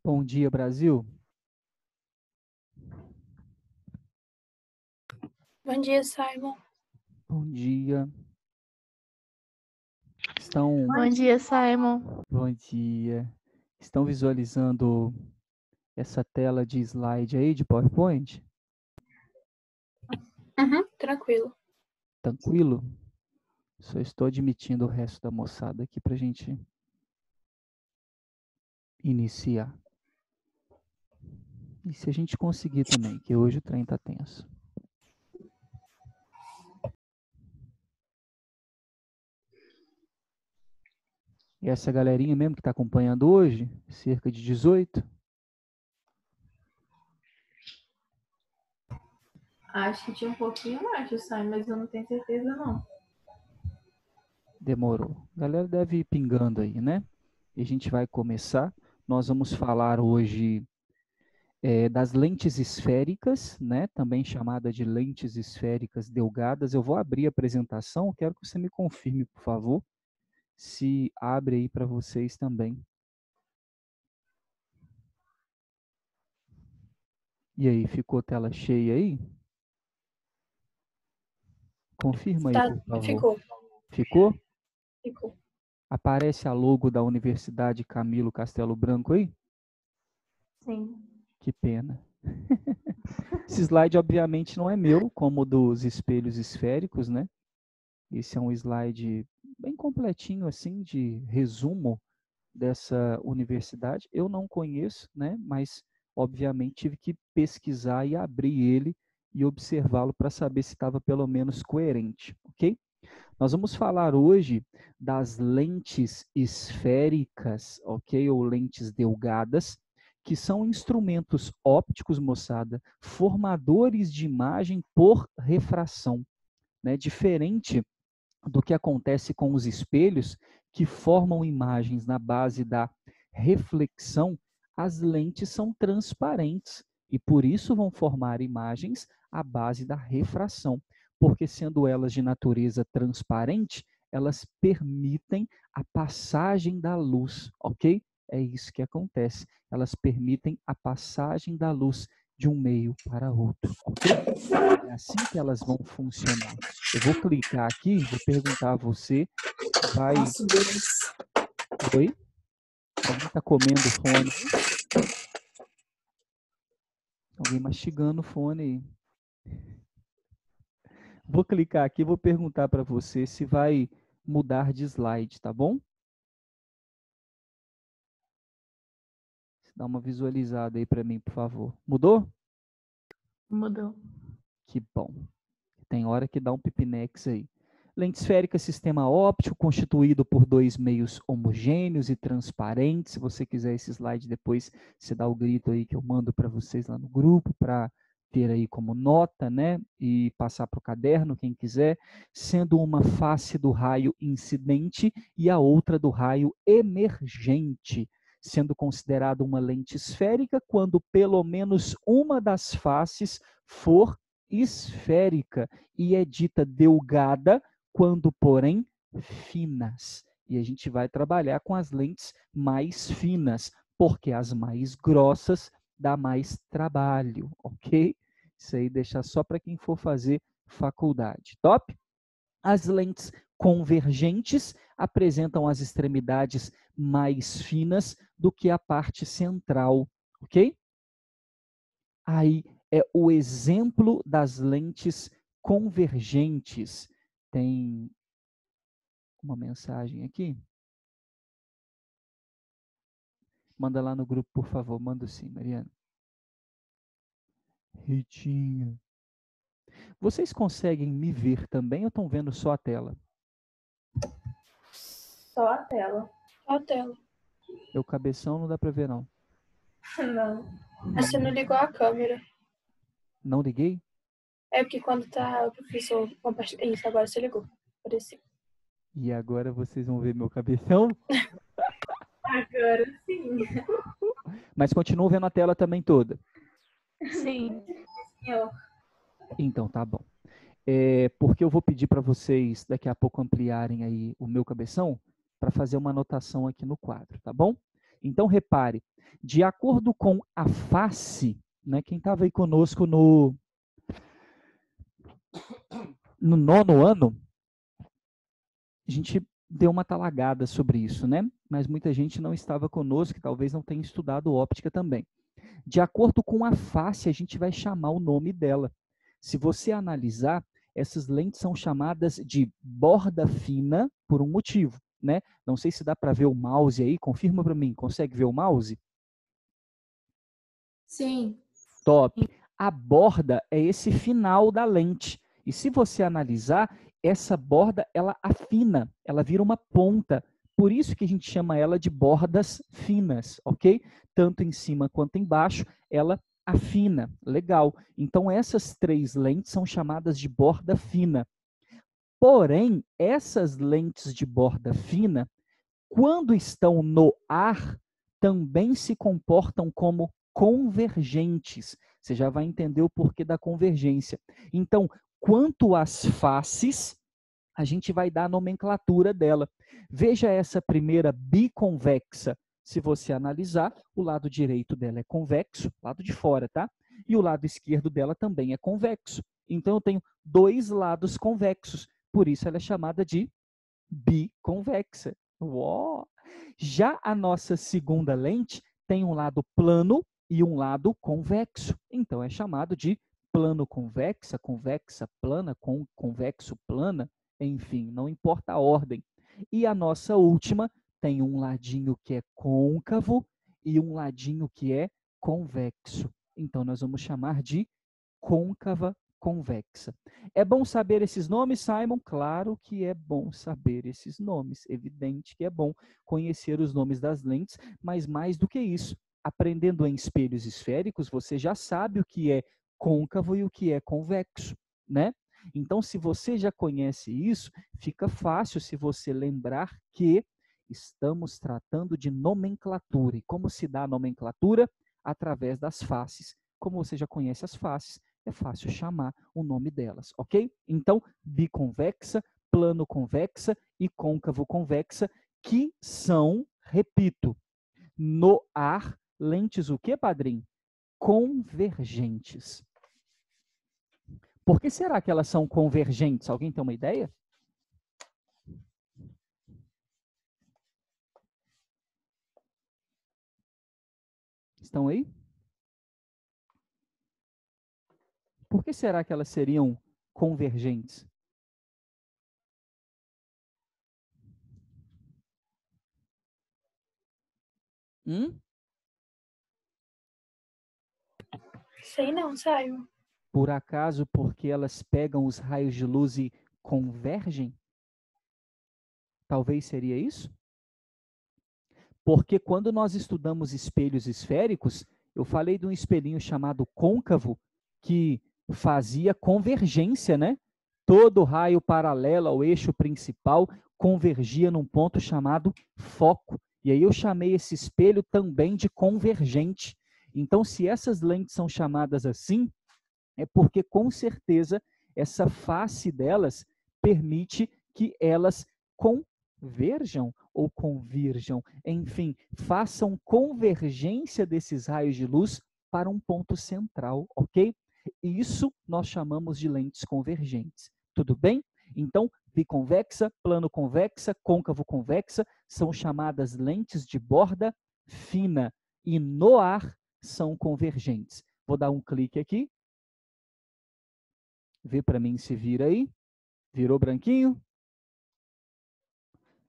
Bom dia, Brasil. Bom dia, Simon. Bom dia. Bom dia, Simon. Bom dia. Estão visualizando essa tela de slide aí de PowerPoint? Tranquilo. Tranquilo? Só estou admitindo o resto da moçada aqui para a gente iniciar. E se a gente conseguir também, que hoje o trem tá tenso. E essa galerinha mesmo que está acompanhando hoje, cerca de 18. Acho que tinha um pouquinho mais, Simon, mas eu não tenho certeza não. Demorou. A galera deve ir pingando aí, né? E a gente vai começar. Nós vamos falar hoje das lentes esféricas, né? Também chamada de lentes esféricas delgadas. Eu vou abrir a apresentação, quero que você me confirme, por favor, se abre aí para vocês também. E aí, ficou tela cheia aí? Confirma aí, por favor. Ficou. Ficou? Ficou. Aparece a logo da Universidade Camilo Castelo Branco aí? Sim. Que pena. Esse slide, obviamente, não é meu, como o dos espelhos esféricos, né? Esse é um slide bem completinho, assim, de resumo dessa universidade. Eu não conheço, né? Mas, obviamente, tive que pesquisar e abrir ele e observá-lo para saber se estava pelo menos coerente, ok? Nós vamos falar hoje das lentes esféricas, ok? Ou lentes delgadas, que são instrumentos ópticos, moçada, formadores de imagem por refração, né? Diferente do que acontece com os espelhos, que formam imagens na base da reflexão, as lentes são transparentes e por isso vão formar imagens à base da refração, porque sendo elas de natureza transparente, elas permitem a passagem da luz, ok? É isso que acontece. Elas permitem a passagem da luz de um meio para outro, ok? É assim que elas vão funcionar. Eu vou clicar aqui, vou perguntar a você, vai... Nossa, Deus. Oi? Alguém está comendo o fone? Alguém mastigando o fone aí. Vou clicar aqui, vou perguntar para você se vai mudar de slide, tá bom? Dá uma visualizada aí para mim, por favor. Mudou? Mudou. Que bom. Tem hora que dá um pipinex aí. Lente esférica, sistema óptico, constituído por dois meios homogêneos e transparentes. Se você quiser esse slide depois, você dá o grito aí que eu mando para vocês lá no grupo, para ter aí como nota, né? E passar para o caderno, quem quiser. Sendo uma face do raio incidente e a outra do raio emergente. Sendo considerada uma lente esférica quando pelo menos uma das faces for esférica e é dita delgada quando, porém, finas. E a gente vai trabalhar com as lentes mais finas, porque as mais grossas dá mais trabalho, ok? Isso aí deixar só para quem for fazer faculdade. Top? As lentes convergentes apresentam as extremidades mais finas do que a parte central, ok? Aí é o exemplo das lentes convergentes. Tem uma mensagem aqui? Manda lá no grupo, por favor. Manda sim, Mariana. Ritinha. Vocês conseguem me ver também ou estão vendo só a tela? Só a tela. Só a tela. Meu cabeção não dá para ver, não. Não. Mas você não ligou a câmera. Não liguei? É porque quando tá o professor compartilhando. Isso, agora você ligou. Apareceu. E agora vocês vão ver meu cabeção? Agora sim. Mas continuam vendo a tela também toda. Sim. Então, tá bom. Porque eu vou pedir para vocês daqui a pouco ampliarem aí o meu cabeção para fazer uma anotação aqui no quadro, tá bom? Então, repare, de acordo com a face, né, quem estava aí conosco no 9º ano, a gente deu uma talagada sobre isso, né? Mas muita gente não estava conosco, que talvez não tenha estudado óptica também. De acordo com a face, a gente vai chamar o nome dela. Se você analisar, essas lentes são chamadas de borda fina por um motivo, né? Não sei se dá para ver o mouse aí, confirma para mim, consegue ver o mouse? Sim. Top. A borda é esse final da lente. E se você analisar, essa borda, ela afina, ela vira uma ponta. Por isso que a gente chama ela de bordas finas, ok? Tanto em cima quanto embaixo, ela afina. Legal. Então, essas 3 lentes são chamadas de borda fina. Porém, essas lentes de borda fina, quando estão no ar, também se comportam como convergentes. Você já vai entender o porquê da convergência. Então, quanto às faces, a gente vai dar a nomenclatura dela. Veja essa primeira biconvexa. Se você analisar, o lado direito dela é convexo, lado de fora, tá? E o lado esquerdo dela também é convexo. Então, eu tenho 2 lados convexos. Por isso, ela é chamada de biconvexa. Uó! Já a nossa segunda lente tem um lado plano e um lado convexo. Então, é chamado de plano convexa, convexa plana, convexo plana, enfim, não importa a ordem. E a nossa última tem um ladinho que é côncavo e um ladinho que é convexo. Então, nós vamos chamar de côncava convexa. É bom saber esses nomes, Simon? Claro que é bom saber esses nomes. Evidente que é bom conhecer os nomes das lentes, mas mais do que isso, aprendendo em espelhos esféricos, você já sabe o que é côncavo e o que é convexo, né? Então, se você já conhece isso, fica fácil se você lembrar que estamos tratando de nomenclatura. E como se dá a nomenclatura? Através das faces. Como você já conhece as faces, é fácil chamar o nome delas, ok? Então, biconvexa, plano convexa e côncavo convexa, que são, repito, no ar, lentes o quê, padrinho? Convergentes. Por que será que elas são convergentes? Alguém tem uma ideia? Estão aí? Por que será que elas seriam convergentes? Sei não, Simon. Por acaso porque elas pegam os raios de luz e convergem? Talvez seria isso? Porque quando nós estudamos espelhos esféricos, eu falei de um espelhinho chamado côncavo, que fazia convergência, né? Todo raio paralelo ao eixo principal convergia num ponto chamado foco. E aí eu chamei esse espelho também de convergente. Então, se essas lentes são chamadas assim, é porque com certeza essa face delas permite que elas converjam ou convirjam, enfim, façam convergência desses raios de luz para um ponto central, ok? Isso nós chamamos de lentes convergentes. Tudo bem? Então, biconvexa, plano convexa, côncavo convexa são chamadas lentes de borda fina e no ar são convergentes. Vou dar um clique aqui. Vê para mim se vira aí. Virou branquinho?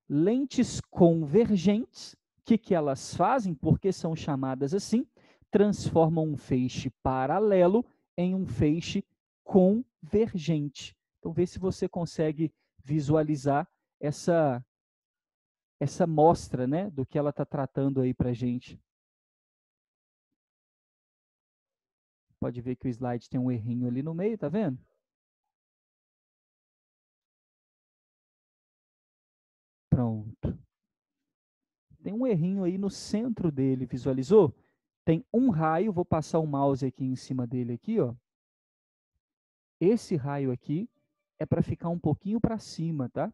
Lentes convergentes, o que elas fazem? Porque são chamadas assim, transformam um feixe paralelo em um feixe convergente. Então, vê se você consegue visualizar essa mostra, né, do que ela está tratando aí para a gente. Pode ver que o slide tem um errinho ali no meio, tá vendo? Pronto. Tem um errinho aí no centro dele, visualizou? Tem um raio, vou passar o mouse aqui em cima dele aqui, ó. Esse raio aqui é para ficar um pouquinho para cima, tá?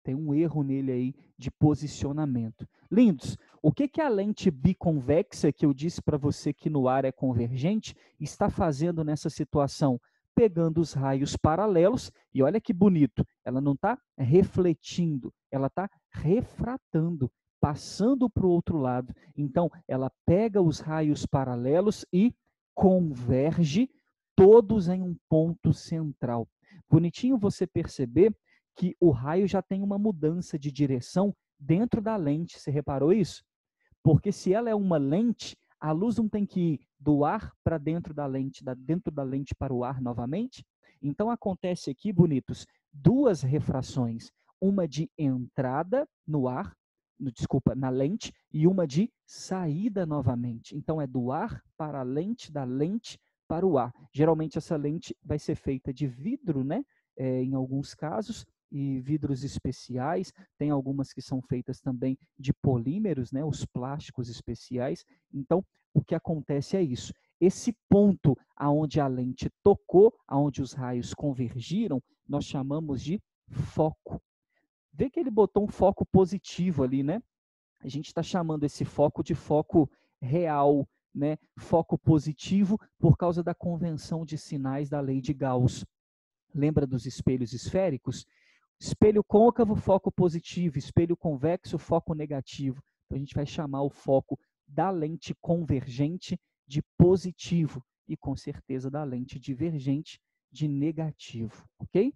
Tem um erro nele aí de posicionamento. Lindos, o que que a lente biconvexa, que eu disse para você que no ar é convergente, está fazendo nessa situação? Pegando os raios paralelos, e olha que bonito, ela não está refletindo, ela está refratando, passando para o outro lado. Então, ela pega os raios paralelos e converge todos em um ponto central. Bonitinho você perceber que o raio já tem uma mudança de direção dentro da lente. Você reparou isso? Porque se ela é uma lente, a luz não tem que ir do ar para dentro da lente, dentro da lente para o ar novamente. Então acontece aqui, bonitos, duas refrações, uma de entrada no ar, desculpa, na lente, e uma de saída novamente. Então é do ar para a lente, da lente para o ar. Geralmente essa lente vai ser feita de vidro, né? Em alguns casos, e vidros especiais, tem algumas que são feitas também de polímeros, né, os plásticos especiais. Então, o que acontece é isso. Esse ponto aonde a lente tocou, aonde os raios convergiram, nós chamamos de foco. Vê que ele botou um foco positivo ali, né? A gente está chamando esse foco de foco real, né? Foco positivo por causa da convenção de sinais da lei de Gauss. Lembra dos espelhos esféricos? Espelho côncavo, foco positivo. Espelho convexo, foco negativo. Então, a gente vai chamar o foco da lente convergente de positivo e, com certeza, da lente divergente de negativo. Ok?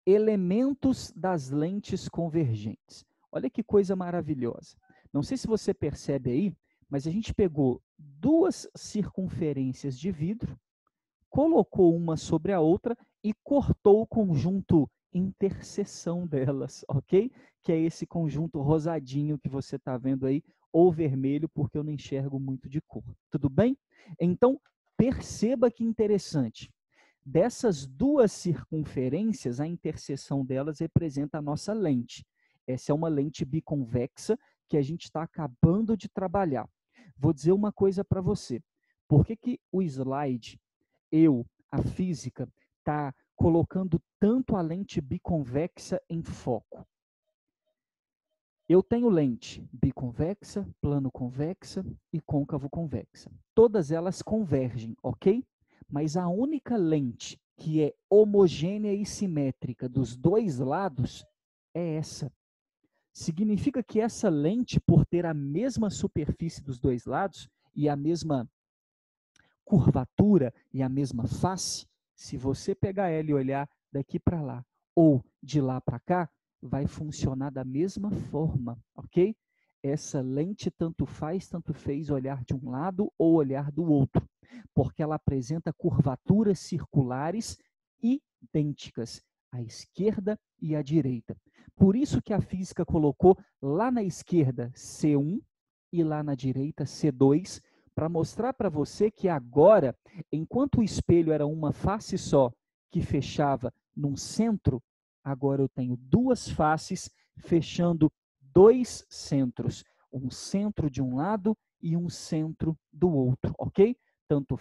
Elementos das lentes convergentes. Olha que coisa maravilhosa. Não sei se você percebe aí, mas a gente pegou duas circunferências de vidro, colocou uma sobre a outra e cortou o conjunto interseção delas, ok? Que é esse conjunto rosadinho que você está vendo aí, ou vermelho, porque eu não enxergo muito de cor. Tudo bem? Então, perceba que interessante. Dessas duas circunferências, a interseção delas representa a nossa lente. Essa é uma lente biconvexa que a gente está acabando de trabalhar. Vou dizer uma coisa para você. Por que que o slide, a física, está colocando tanto a lente biconvexa em foco? Eu tenho lente biconvexa, plano convexa e côncavo convexa. Todas elas convergem, ok? Mas a única lente que é homogênea e simétrica dos dois lados é essa. Significa que essa lente, por ter a mesma superfície dos dois lados e a mesma curvatura e a mesma face, se você pegar ela e olhar daqui para lá ou de lá para cá, vai funcionar da mesma forma, ok? Essa lente tanto fez olhar de um lado ou olhar do outro, porque ela apresenta curvaturas circulares idênticas, à esquerda e à direita. Por isso que a física colocou lá na esquerda C1 e lá na direita C2, para mostrar para você que agora, enquanto o espelho era uma face só, que fechava num centro, agora eu tenho duas faces fechando dois centros. Um centro de um lado e um centro do outro, ok? Tanto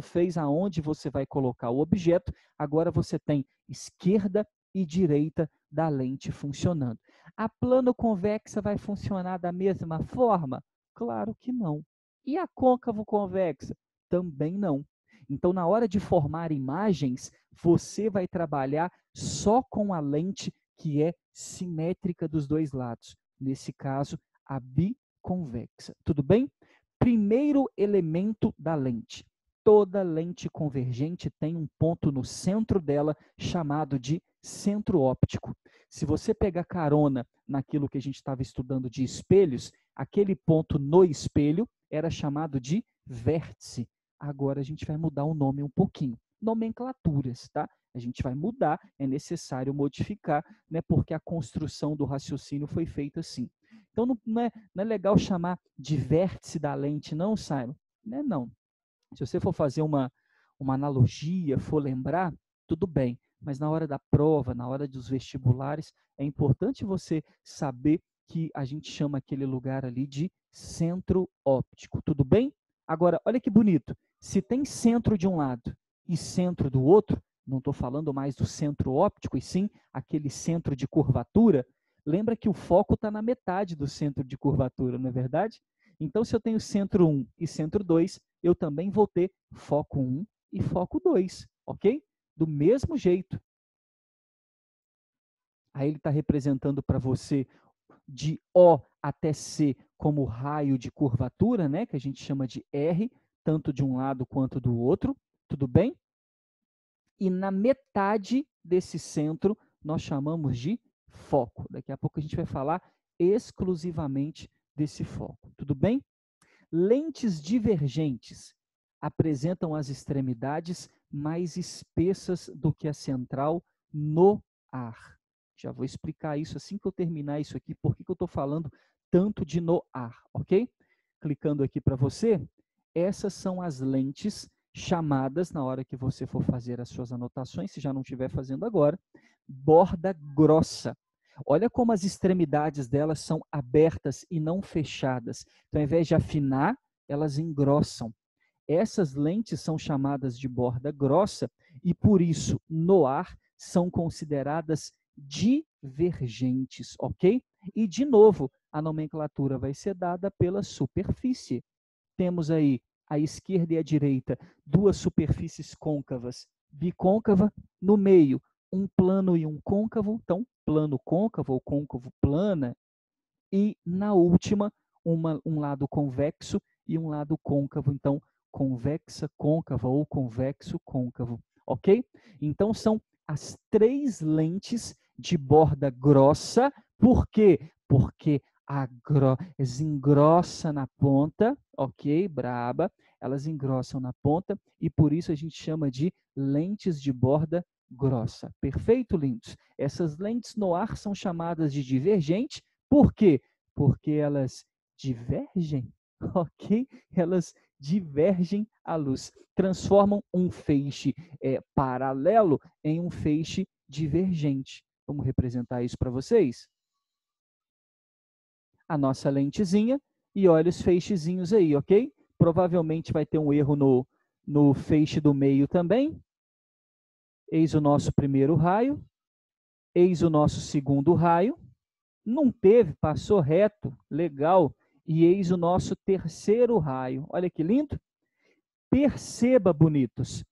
fez aonde você vai colocar o objeto, agora você tem esquerda e direita da lente funcionando. A plano convexa vai funcionar da mesma forma? Claro que não. E a côncavo convexa? Também não. Então, na hora de formar imagens, você vai trabalhar só com a lente que é simétrica dos dois lados. Nesse caso, a biconvexa. Tudo bem? Primeiro elemento da lente. Toda lente convergente tem um ponto no centro dela chamado de centro óptico. Se você pegar carona naquilo que a gente estava estudando de espelhos, aquele ponto no espelho era chamado de vértice. Agora a gente vai mudar o nome um pouquinho. Nomenclaturas, tá? A gente vai mudar, é necessário modificar, né? Porque a construção do raciocínio foi feita assim. Então não é legal chamar de vértice da lente, não, Simon? Não. Se você for fazer uma analogia, for lembrar, tudo bem. Mas na hora da prova, na hora dos vestibulares, é importante você saber que a gente chama aquele lugar ali de centro óptico. Tudo bem? Agora, olha que bonito. Se tem centro de um lado e centro do outro, não estou falando mais do centro óptico, e sim aquele centro de curvatura, lembra que o foco está na metade do centro de curvatura, não é verdade? Então, se eu tenho centro 1 e centro 2, eu também vou ter foco 1 e foco 2, ok? Do mesmo jeito. Aí ele está representando para você de O até C como raio de curvatura, né? Que a gente chama de R, tanto de um lado quanto do outro, tudo bem? E na metade desse centro, nós chamamos de foco. Daqui a pouco a gente vai falar exclusivamente desse foco, tudo bem? Lentes divergentes apresentam as extremidades mais espessas do que a central no ar. Já vou explicar isso assim que eu terminar isso aqui, por que eu estou falando tanto de no ar, ok? Clicando aqui para você, essas são as lentes chamadas, na hora que você for fazer as suas anotações, se já não estiver fazendo agora, borda grossa. Olha como as extremidades delas são abertas e não fechadas. Então, ao invés de afinar, elas engrossam. Essas lentes são chamadas de borda grossa e, por isso, no ar, são consideradas divergentes, ok? E, de novo, a nomenclatura vai ser dada pela superfície. Temos aí, à esquerda e à direita, duas superfícies côncavas, bicôncava, no meio, um plano e um côncavo, então, plano côncavo ou côncavo plana, e na última, um lado convexo e um lado côncavo, então, convexa côncava ou convexo côncavo, ok? Então, são as três lentes de borda grossa, por quê? Porque elas engrossam na ponta, ok? Braba, elas engrossam na ponta e por isso a gente chama de lentes de borda grossa. Perfeito, lindos? Essas lentes no ar são chamadas de divergente, por quê? Porque elas divergem, ok? Elas divergem a luz, transformam um feixe paralelo em um feixe divergente. Vamos representar isso para vocês? A nossa lentezinha e olha os feixezinhos aí, ok? Provavelmente vai ter um erro no feixe do meio também. Eis o nosso primeiro raio. Eis o nosso segundo raio. Não teve, passou reto, legal. E eis o nosso terceiro raio. Olha que lindo. Perceba, bonitos,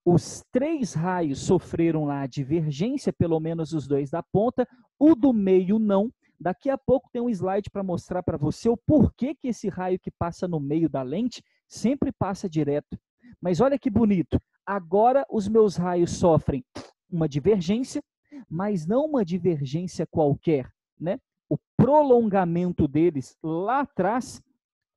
os três raios sofreram lá a divergência, pelo menos os dois da ponta, o do meio não. Daqui a pouco tem um slide para mostrar para você o porquê que esse raio que passa no meio da lente sempre passa direto. Mas olha que bonito, agora os meus raios sofrem uma divergência, mas não uma divergência qualquer, né? O prolongamento deles lá atrás,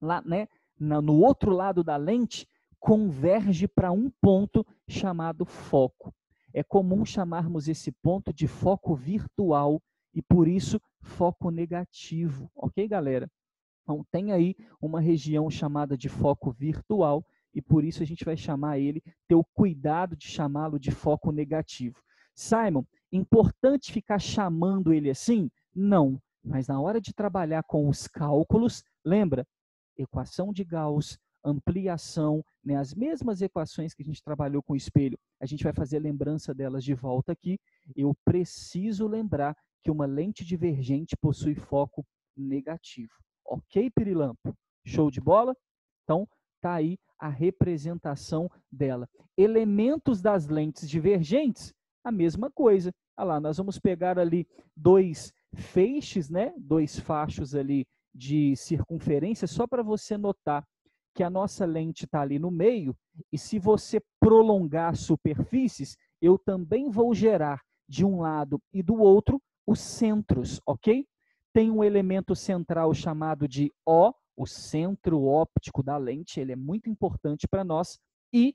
lá, né, no outro lado da lente, converge para um ponto chamado foco. É comum chamarmos esse ponto de foco virtual e, por isso, foco negativo. Ok, galera? Então, tem aí uma região chamada de foco virtual e, por isso, a gente vai chamar ele, ter o cuidado de chamá-lo de foco negativo. Simon, importante ficar chamando ele assim? Não, mas na hora de trabalhar com os cálculos, lembra? Equação de Gauss, ampliação, né, as mesmas equações que a gente trabalhou com o espelho, a gente vai fazer lembrança delas de volta aqui. Eu preciso lembrar que uma lente divergente possui foco negativo. Ok, Pirilampo? Show de bola? Então, tá aí a representação dela. Elementos das lentes divergentes, a mesma coisa. Olha lá, nós vamos pegar ali dois feixes, né? Dois fachos ali de circunferência, só para você notar que a nossa lente está ali no meio, e se você prolongar as superfícies, eu também vou gerar de um lado e do outro os centros, ok? Tem um elemento central chamado de O, o centro óptico da lente, ele é muito importante para nós, e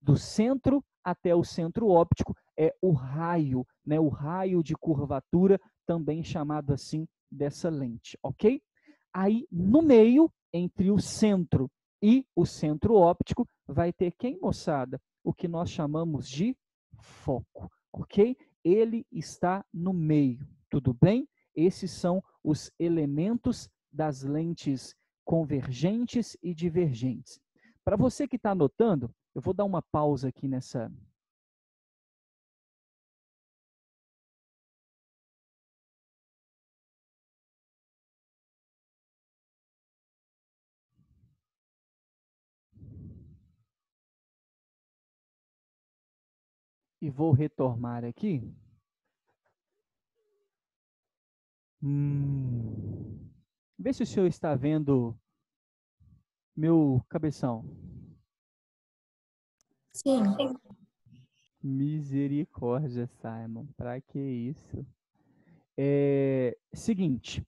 do centro até o centro óptico é o raio, né? O raio de curvatura, também chamado assim dessa lente, ok? Aí, no meio, entre o centro e o centro óptico, vai ter quem, moçada? O que nós chamamos de foco, ok? Ele está no meio, tudo bem? Esses são os elementos das lentes convergentes e divergentes. Para você que está anotando, eu vou dar uma pausa aqui E vou retomar aqui. Vê se o senhor está vendo meu cabeção. Sim. Misericórdia, Simon. Para que isso? Seguinte,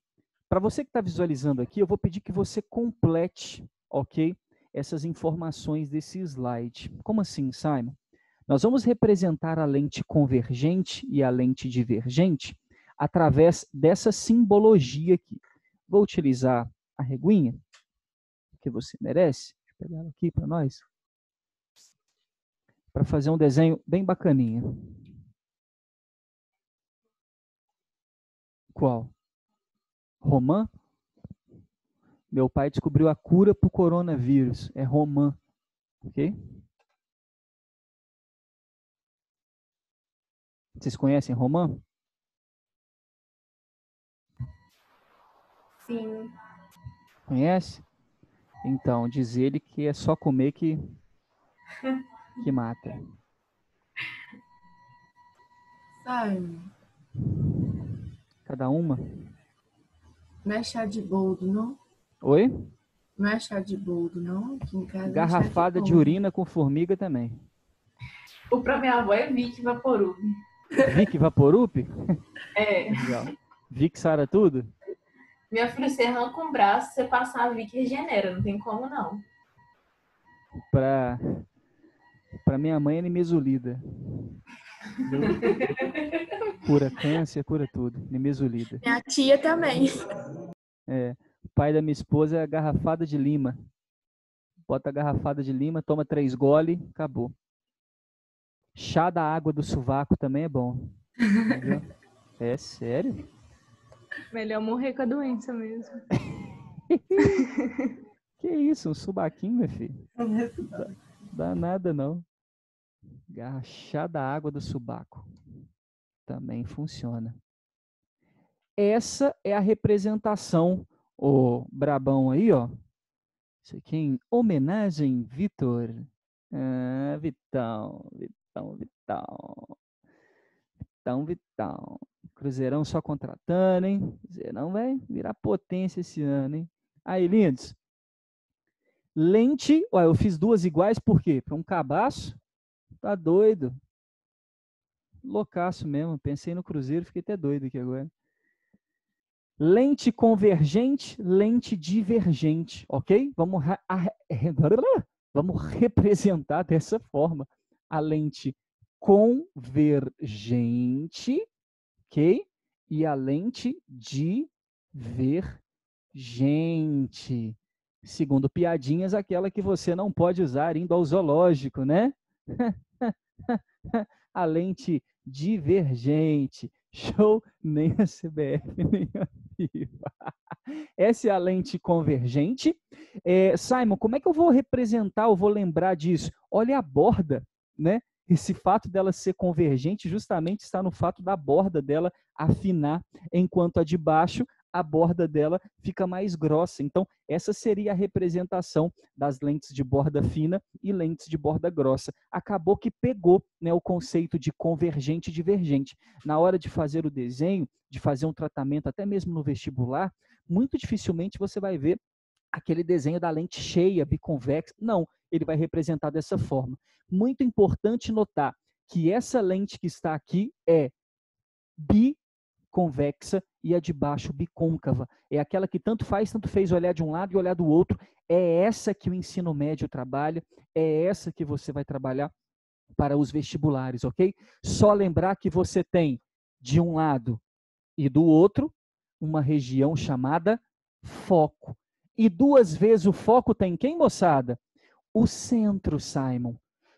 para você que está visualizando aqui, eu vou pedir que você complete, ok? Essas informações desse slide. Como assim, Simon? Nós vamos representar a lente convergente e a lente divergente através dessa simbologia aqui. Vou utilizar a reguinha, que você merece. Deixa eu pegar ela aqui para nós. Para fazer um desenho bem bacaninha. Qual? Romã? Meu pai descobriu a cura para o coronavírus. É romã. Ok? Vocês conhecem romã? Sim. Conhece? Então, diz ele que é só comer que mata. Simon, Cada uma? não é chá de boldo, não? Oi? Não é chá de boldo, não? Aqui em casa Garrafada é chá de urina com formiga também. O pra minha avó é Vic Vaporub. Vic Vaporup? É. Legal. Vic sara tudo? Minha filha, você arranca um braço, você passar a Vic regenera, não tem como não. Para minha mãe é nimesulida. Cura câncer, cura tudo. Nimesulida. Minha tia também. O pai da minha esposa é a garrafada de lima. Bota a garrafada de lima, toma 3 gole, acabou. Chá da água do sovaco também é bom. Entendeu? É sério? Melhor morrer com a doença mesmo. Que isso, um subaquinho, meu filho? Dá nada não. Chá da água do subaco. Também funciona. Essa é a representação, o brabão aí, ó. Isso aqui em homenagem, Vitor. Ah, Vitão. Cruzeirão só contratando, hein? Cruzeirão vai virar potência esse ano, hein? Aí, lindos. Lente, ó, eu fiz 2 iguais, por quê? Para um cabaço? Tá doido. Loucaço mesmo. Pensei no Cruzeiro, fiquei até doido aqui agora. Lente convergente, lente divergente, ok? Vamos representar dessa forma a lente convergente, ok? E a lente divergente. Segundo piadinhas, aquela que você não pode usar indo ao zoológico, né? A lente divergente. Show, nem a CBF, nem a FIFA. Essa é a lente convergente. Simon, como é que eu vou representar, eu vou lembrar disso? Olha a borda, né? Esse fato dela ser convergente justamente está no fato da borda dela afinar, enquanto a de baixo, a borda dela fica mais grossa. Então, essa seria a representação das lentes de borda fina e lentes de borda grossa. Acabou que pegou, né, o conceito de convergente e divergente. Na hora de fazer o desenho, de fazer um tratamento, até mesmo no vestibular, muito dificilmente você vai ver aquele desenho da lente cheia, biconvexa. Não, ele vai representar dessa forma. Muito importante notar que essa lente que está aqui é biconvexa e a de baixo bicôncava. É aquela que tanto fez olhar de um lado e olhar do outro. É essa que o ensino médio trabalha, é essa que você vai trabalhar para os vestibulares, ok? Só lembrar que você tem de um lado e do outro uma região chamada foco. E 2 vezes o foco tem quem, moçada? O centro, Simon.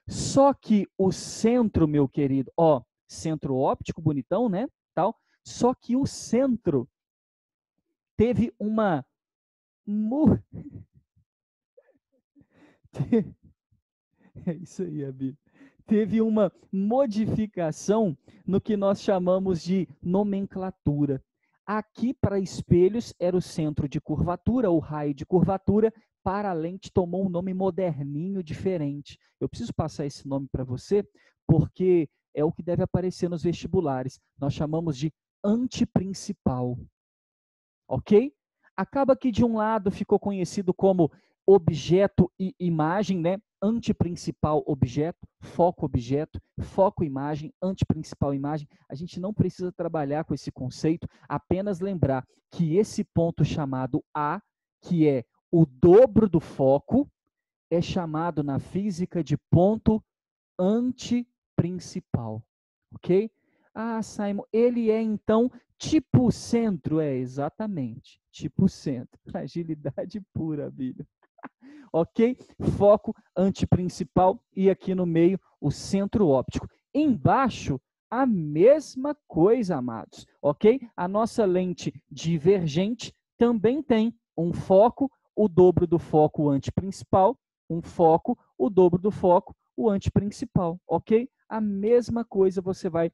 Só que o centro, meu querido, ó, centro óptico, bonitão, né? Tal. Só que o centro teve uma é isso aí, Abi. Teve uma modificação no que nós chamamos de nomenclatura. Aqui, para espelhos, era o centro de curvatura, o raio de curvatura. Para a lente, tomou um nome moderninho, diferente. Eu preciso passar esse nome para você, porque é o que deve aparecer nos vestibulares. Nós chamamos de anteprincipal. Ok? Acaba que de um lado ficou conhecido como objeto e imagem, né? Anteprincipal objeto, foco imagem, anteprincipal imagem. A gente não precisa trabalhar com esse conceito, apenas lembrar que esse ponto chamado A, que é o dobro do foco, é chamado na física de ponto anteprincipal. Ok? Ah, Simon, ele é então tipo centro. É, exatamente, tipo centro. Agilidade pura, Bíblia. Ok? Foco anteprincipal e aqui no meio o centro óptico. Embaixo, a mesma coisa, amados. Ok? A nossa lente divergente também tem um foco, o dobro do foco anteprincipal, um foco, o dobro do foco, o anteprincipal. Ok? A mesma coisa você vai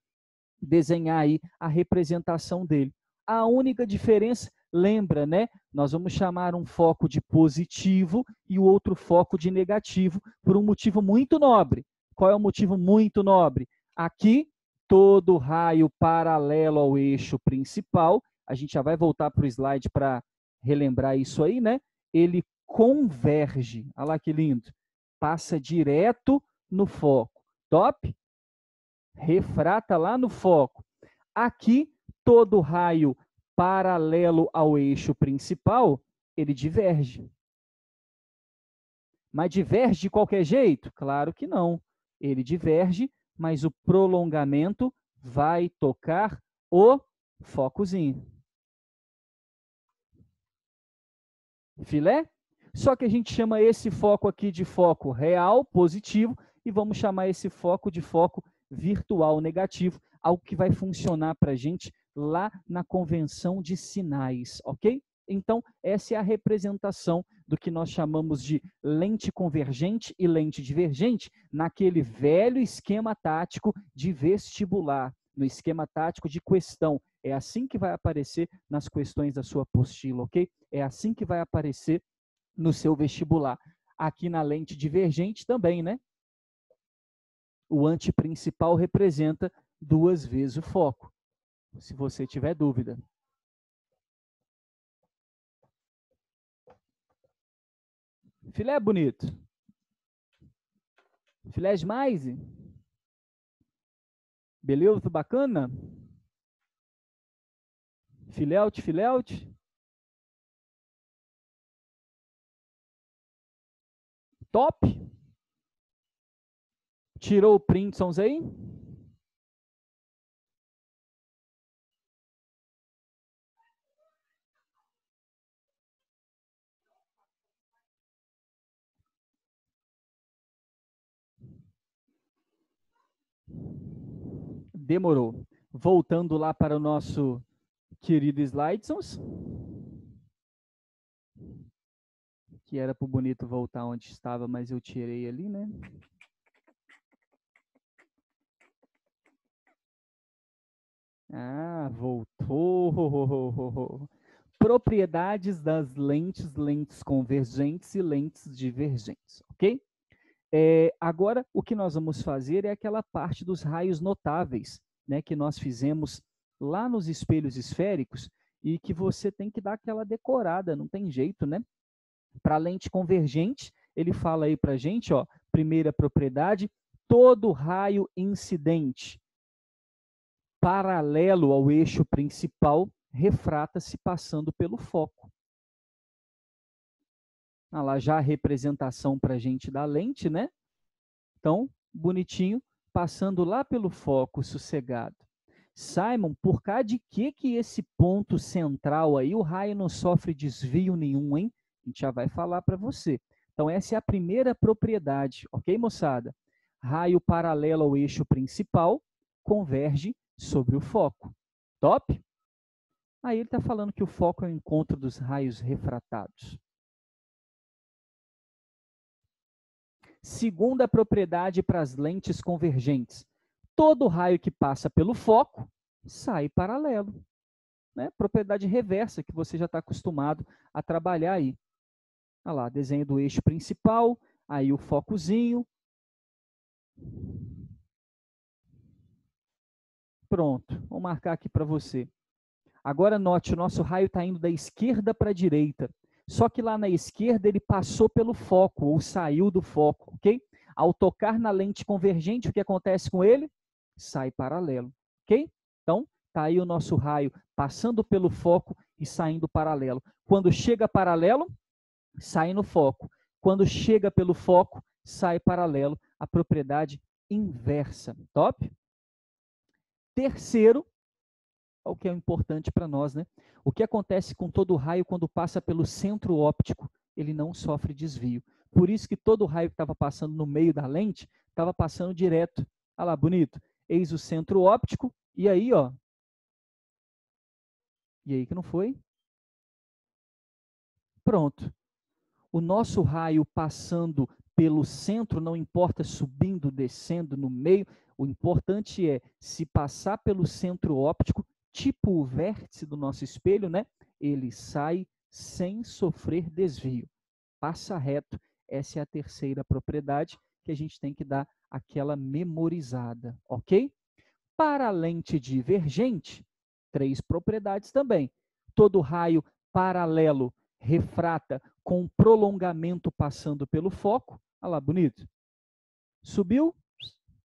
desenhar aí a representação dele. A única diferença, lembra, né? Nós vamos chamar um foco de positivo e o outro foco de negativo, por um motivo muito nobre. Qual é o motivo muito nobre? Aqui, todo raio paralelo ao eixo principal, a gente já vai voltar para o slide para relembrar isso aí, né? Ele converge, olha lá que lindo, passa direto no foco. Top? Refrata lá no foco. Aqui, todo raio paralelo ao eixo principal, ele diverge. Mas diverge de qualquer jeito? Claro que não. Ele diverge, mas o prolongamento vai tocar o focozinho. Filé? Só que a gente chama esse foco aqui de foco real, positivo, e vamos chamar esse foco de foco virtual, negativo, algo que vai funcionar para a gente lá na convenção de sinais, ok? Então, essa é a representação do que nós chamamos de lente convergente e lente divergente naquele velho esquema tático de vestibular, no esquema tático de questão. É assim que vai aparecer nas questões da sua apostila, ok? É assim que vai aparecer no seu vestibular. Aqui na lente divergente também, né? O anteprincipal representa 2 vezes o foco, se você tiver dúvida. Filé bonito. Filé demais? Beleza, bacana? Filéute, filéute? Top? Tirou o printsons aí? Demorou. Voltando lá para o nosso querido Slidesons, que era para o bonito voltar onde estava, mas eu tirei ali, né? Ah, voltou. Propriedades das lentes, lentes convergentes e lentes divergentes, ok? Agora, o que nós vamos fazer é aquela parte dos raios notáveis, né, que nós fizemos lá nos espelhos esféricos e que você tem que dar aquela decorada, não tem jeito, né? Para a lente convergente, ele fala aí para a gente, ó, primeira propriedade, todo raio incidente paralelo ao eixo principal refrata-se passando pelo foco. Ah, lá já a representação para a gente da lente, né? Então, bonitinho, passando lá pelo foco, sossegado. Simon, por causa de que esse ponto central aí, o raio não sofre desvio nenhum, hein? A gente já vai falar para você. Então, essa é a primeira propriedade, ok, moçada? Raio paralelo ao eixo principal converge sobre o foco. Top? Aí ele está falando que o foco é o encontro dos raios refratados. Segunda propriedade para as lentes convergentes. Todo raio que passa pelo foco sai paralelo. Né? Propriedade reversa que você já está acostumado a trabalhar aí. Olha lá, desenho do eixo principal, aí o focozinho. Pronto, vou marcar aqui para você. Agora note, o nosso raio está indo da esquerda para a direita. Só que lá na esquerda ele passou pelo foco, ou saiu do foco, ok? Ao tocar na lente convergente, o que acontece com ele? Sai paralelo, ok? Então, está aí o nosso raio passando pelo foco e saindo paralelo. Quando chega paralelo, sai no foco. Quando chega pelo foco, sai paralelo. A propriedade inversa, top? Terceiro, o que é importante para nós, né? O que acontece com todo raio quando passa pelo centro óptico? Ele não sofre desvio. Por isso que todo raio que estava passando no meio da lente, estava passando direto. Olha lá, bonito. Eis o centro óptico, e aí, ó. E aí que não foi? Pronto. O nosso raio passando pelo centro, não importa subindo, descendo, no meio, o importante é, se passar pelo centro óptico, tipo o vértice do nosso espelho, né? Ele sai sem sofrer desvio. Passa reto. Essa é a terceira propriedade que a gente tem que dar aquela memorizada, ok? Para a lente divergente, 3 propriedades também. Todo raio paralelo refrata com prolongamento passando pelo foco. Olha lá, bonito. Subiu,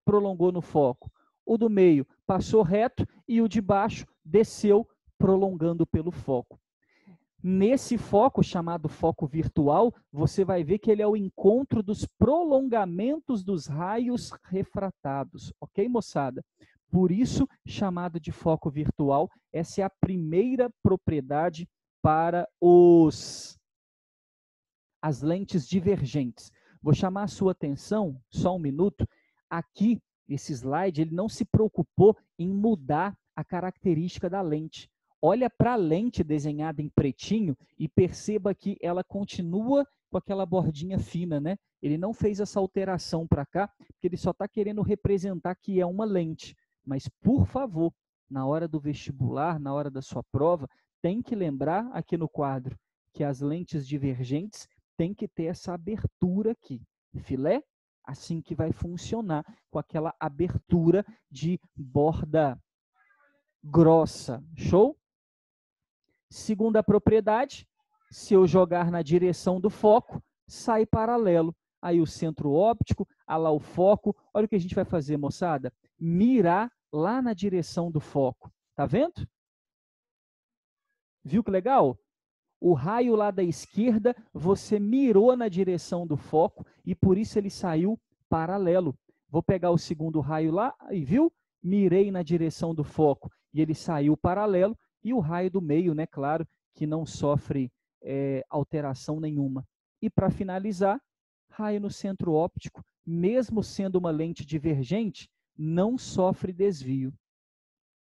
prolongou no foco. O do meio passou reto e o de baixo desceu, prolongando pelo foco. Nesse foco, chamado foco virtual, você vai ver que ele é o encontro dos prolongamentos dos raios refratados. Ok, moçada? Por isso, chamado de foco virtual, essa é a primeira propriedade para as lentes divergentes. Vou chamar a sua atenção, só um minuto. Aqui, esse slide, ele não se preocupou em mudar a característica da lente. Olha para a lente desenhada em pretinho e perceba que ela continua com aquela bordinha fina, né? Ele não fez essa alteração para cá, porque ele só está querendo representar que é uma lente. Mas, por favor, na hora do vestibular, na hora da sua prova, tem que lembrar aqui no quadro que as lentes divergentes têm que ter essa abertura aqui. Filé? Assim que vai funcionar, com aquela abertura de borda grossa. Show? Segunda propriedade, se eu jogar na direção do foco, sai paralelo. Aí o centro óptico, lá o foco. Olha o que a gente vai fazer, moçada. Mirar lá na direção do foco. Tá vendo? Viu que legal? O raio lá da esquerda, você mirou na direção do foco e por isso ele saiu paralelo. Vou pegar o segundo raio lá, e viu? Mirei na direção do foco e ele saiu paralelo. E o raio do meio, né? Claro, que não sofre alteração nenhuma. E para finalizar, raio no centro óptico, mesmo sendo uma lente divergente, não sofre desvio.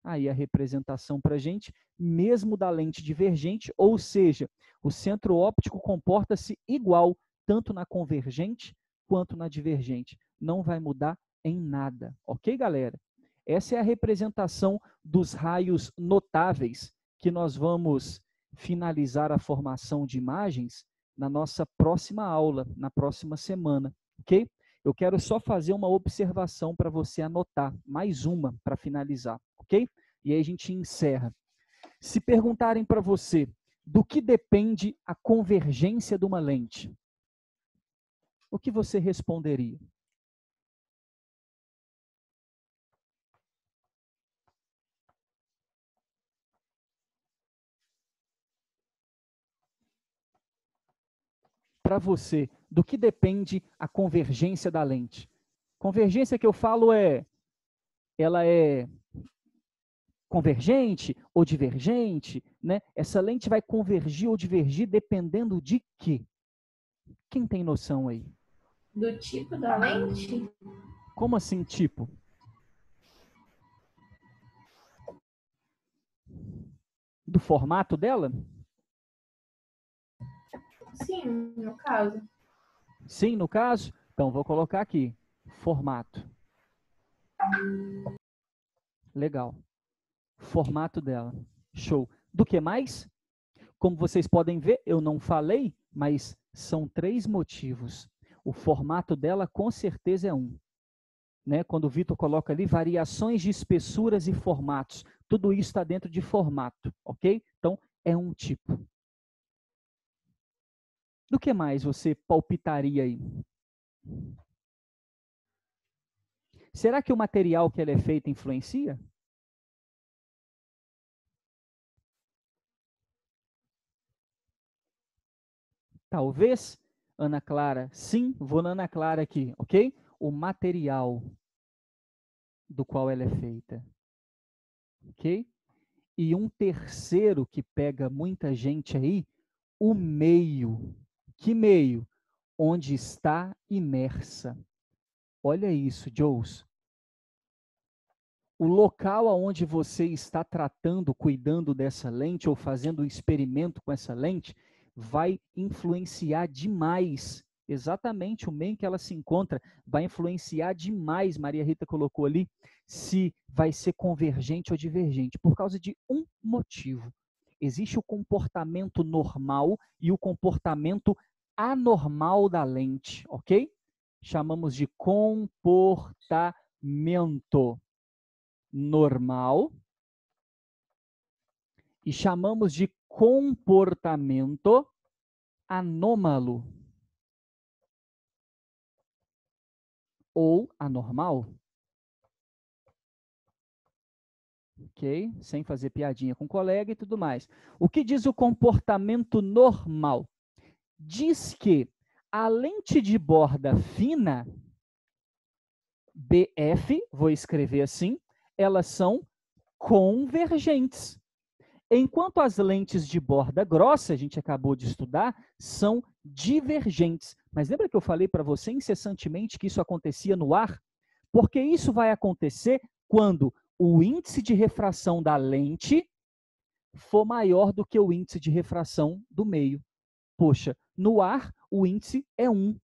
Aí a representação para a gente, mesmo da lente divergente, ou seja, o centro óptico comporta-se igual, tanto na convergente quanto na divergente. Não vai mudar em nada. Ok, galera? Essa é a representação dos raios notáveis, que nós vamos finalizar a formação de imagens na nossa próxima aula, na próxima semana, ok? Eu quero só fazer uma observação para você anotar, mais uma para finalizar, ok? E aí a gente encerra. Se perguntarem para você, do que depende a convergência de uma lente? O que você responderia? Para você, do que depende a convergência da lente? Convergência que eu falo ela é convergente ou divergente, né? Essa lente vai convergir ou divergir dependendo de quê? Quem tem noção aí? Do tipo da lente? Como assim, tipo? Do formato dela? Sim, no caso. Sim, no caso? Então, vou colocar aqui, formato. Legal. Formato dela. Show. Do que mais? Como vocês podem ver, eu não falei, mas são 3 motivos. O formato dela, com certeza, é um. né? Quando o Vitor coloca ali variações de espessuras e formatos, tudo isso está dentro de formato, ok? Então, é um tipo. Do que mais você palpitaria aí? Será que o material que ela é feita influencia? Talvez, Ana Clara, sim, vou na Ana Clara aqui, ok? O material do qual ela é feita, ok? E um terceiro que pega muita gente aí, o meio. Que meio? Onde está imersa. Olha isso, Joes. O local aonde você está tratando, cuidando dessa lente ou fazendo um experimento com essa lente, vai influenciar demais. Exatamente o meio em que ela se encontra vai influenciar demais, Maria Rita colocou ali, se vai ser convergente ou divergente, por causa de um motivo. Existe o comportamento normal e o comportamento anormal da lente, ok? Chamamos de comportamento normal e chamamos de comportamento anômalo ou anormal. Ok? Sem fazer piadinha com o colega e tudo mais. O que diz o comportamento normal? Diz que a lente de borda fina, BF, vou escrever assim, elas são convergentes. Enquanto as lentes de borda grossa, a gente acabou de estudar, são divergentes. Mas lembra que eu falei para você incessantemente que isso acontecia no ar? Porque isso vai acontecer quando o índice de refração da lente for maior do que o índice de refração do meio. Poxa, no ar o índice é 1.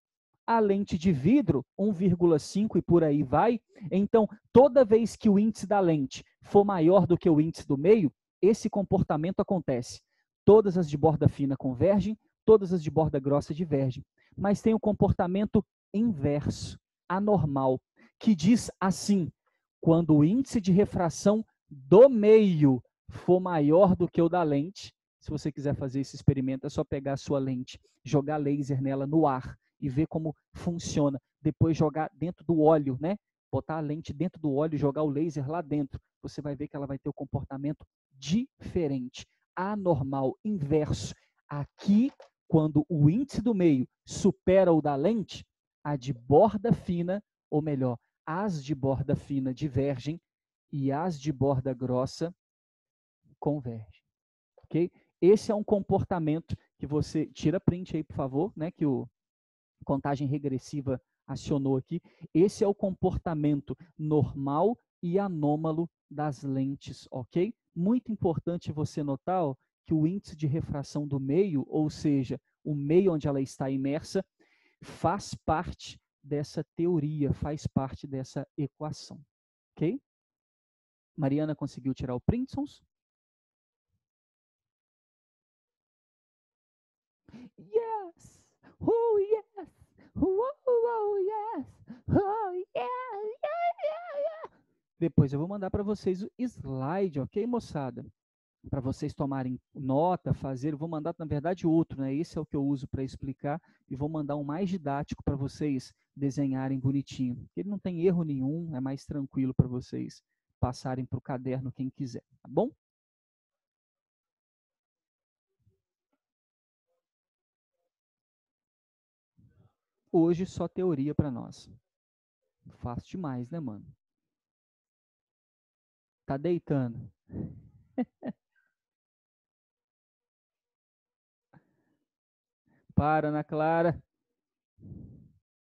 A lente de vidro, 1,5 e por aí vai. Então, toda vez que o índice da lente for maior do que o índice do meio, esse comportamento acontece. Todas as de borda fina convergem, todas as de borda grossa divergem. Mas tem o comportamento inverso, anormal, que diz assim: quando o índice de refração do meio for maior do que o da lente, se você quiser fazer esse experimento, é só pegar a sua lente, jogar laser nela no ar e ver como funciona. Depois jogar dentro do óleo, né? Botar a lente dentro do óleo e jogar o laser lá dentro. Você vai ver que ela vai ter um comportamento diferente, anormal, inverso. Aqui, quando o índice do meio supera o da lente, a de borda fina, ou melhor, as de borda fina divergem e as de borda grossa convergem. Ok? Esse é um comportamento que você tira print aí, por favor, né? Que o contagem regressiva acionou aqui. Esse é o comportamento normal e anômalo das lentes, ok? Muito importante você notar ó, que o índice de refração do meio, ou seja, o meio onde ela está imersa, faz parte dessa teoria, faz parte dessa equação, ok? Mariana conseguiu tirar o print, Sons? Yes! Oh, yes! Oh, oh, yes! Oh, yeah, yeah, yeah, yeah! Depois eu vou mandar para vocês o slide, ok, moçada? Para vocês tomarem nota, fazer, eu vou mandar, na verdade, outro, né? Esse é o que eu uso para explicar, e vou mandar um mais didático para vocês desenharem bonitinho. Ele não tem erro nenhum, é mais tranquilo para vocês passarem para o caderno quem quiser, tá bom? Hoje só teoria para nós. Fácil demais, né, mano? Tá deitando. Para, Ana Clara.